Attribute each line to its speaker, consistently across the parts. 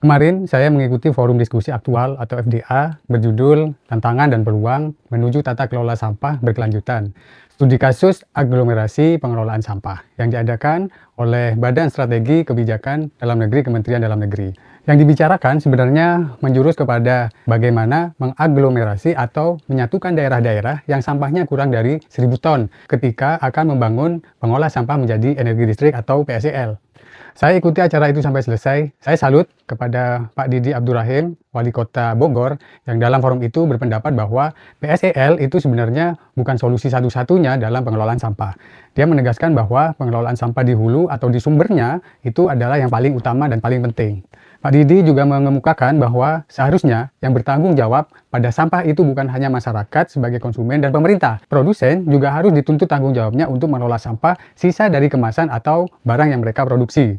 Speaker 1: Kemarin saya mengikuti forum diskusi aktual atau FDA berjudul Tantangan dan Peluang Menuju Tata Kelola Sampah Berkelanjutan. Studi kasus aglomerasi pengelolaan sampah yang diadakan oleh Badan Strategi Kebijakan Dalam Negeri Kementerian Dalam Negeri. Yang dibicarakan sebenarnya menjurus kepada bagaimana mengaglomerasi atau menyatukan daerah-daerah yang sampahnya kurang dari 1.000 ton ketika akan membangun pengolah sampah menjadi energi listrik atau PSEL. Saya ikuti acara itu sampai selesai. Saya salut kepada Pak Didi Abdurrahim, Wali Kota Bogor, yang dalam forum itu berpendapat bahwa PSEL itu sebenarnya bukan solusi satu-satunya dalam pengelolaan sampah. Dia menegaskan bahwa pengelolaan sampah di hulu atau di sumbernya itu adalah yang paling utama dan paling penting. Pak Didi juga mengemukakan bahwa seharusnya yang bertanggung jawab pada sampah itu bukan hanya masyarakat sebagai konsumen dan pemerintah. Produsen juga harus dituntut tanggung jawabnya untuk mengelola sampah sisa dari kemasan atau barang yang mereka produksi.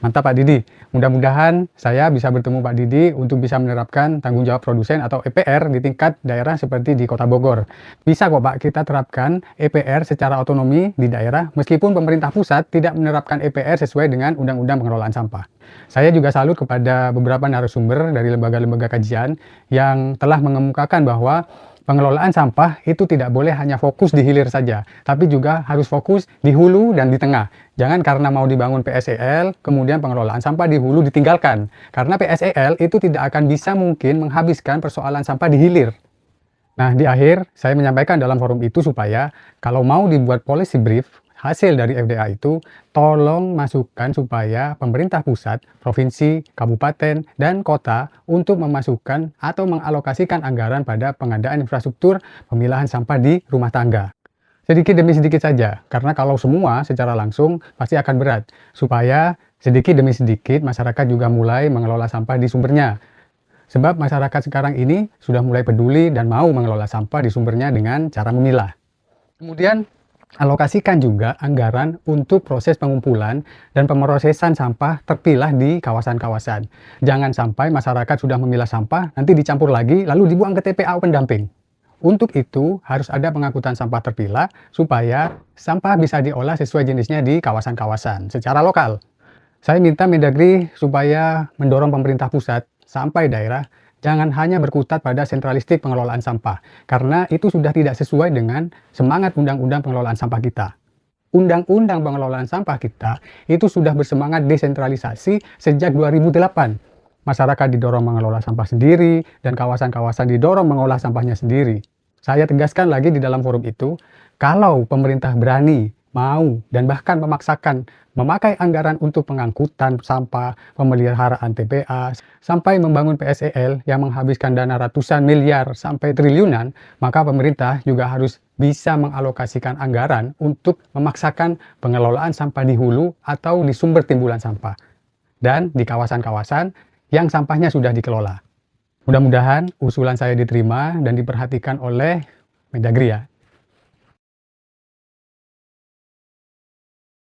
Speaker 1: Mantap Pak Didi, mudah-mudahan saya bisa bertemu Pak Didi untuk bisa menerapkan tanggung jawab produsen atau EPR di tingkat daerah seperti di Kota Bogor. Bisa kok Pak kita terapkan EPR secara otonomi di daerah meskipun pemerintah pusat tidak menerapkan EPR sesuai dengan Undang-Undang Pengelolaan Sampah. Saya juga salut kepada beberapa narasumber dari lembaga-lembaga kajian yang telah mengemukakan bahwa pengelolaan sampah itu tidak boleh hanya fokus di hilir saja, tapi juga harus fokus di hulu dan di tengah. Jangan karena mau dibangun PSEL, kemudian pengelolaan sampah di hulu ditinggalkan. Karena PSEL itu tidak akan bisa mungkin menghabiskan persoalan sampah di hilir. Nah, di akhir, saya menyampaikan dalam forum itu supaya kalau mau dibuat policy brief, hasil dari FDA itu, tolong masukkan supaya pemerintah pusat, provinsi, kabupaten, dan kota untuk memasukkan atau mengalokasikan anggaran pada pengadaan infrastruktur pemilahan sampah di rumah tangga. Sedikit demi sedikit saja, karena kalau semua secara langsung pasti akan berat. Supaya sedikit demi sedikit masyarakat juga mulai mengelola sampah di sumbernya. Sebab masyarakat sekarang ini sudah mulai peduli dan mau mengelola sampah di sumbernya dengan cara memilah. Kemudian, alokasikan juga anggaran untuk proses pengumpulan dan pemrosesan sampah terpilah di kawasan-kawasan. Jangan sampai masyarakat sudah memilah sampah, nanti dicampur lagi, lalu dibuang ke TPA pendamping. Untuk itu, harus ada pengangkutan sampah terpilah supaya sampah bisa diolah sesuai jenisnya di kawasan-kawasan secara lokal. Saya minta Mendagri supaya mendorong pemerintah pusat sampai daerah jangan hanya berkutat pada sentralistik pengelolaan sampah, karena itu sudah tidak sesuai dengan semangat Undang-Undang Pengelolaan Sampah kita. Undang-Undang Pengelolaan Sampah kita itu sudah bersemangat desentralisasi sejak 2008. Masyarakat didorong mengelola sampah sendiri, dan kawasan-kawasan didorong mengolah sampahnya sendiri. Saya tegaskan lagi di dalam forum itu, kalau pemerintah berani, mau, dan bahkan memaksakan memakai anggaran untuk pengangkutan sampah, pemeliharaan TPA, sampai membangun PSEL yang menghabiskan dana ratusan miliar sampai triliunan, maka pemerintah juga harus bisa mengalokasikan anggaran untuk memaksakan pengelolaan sampah di hulu atau di sumber timbulan sampah, dan di kawasan-kawasan yang sampahnya sudah dikelola. Mudah-mudahan usulan saya diterima dan diperhatikan oleh Mendagri ya.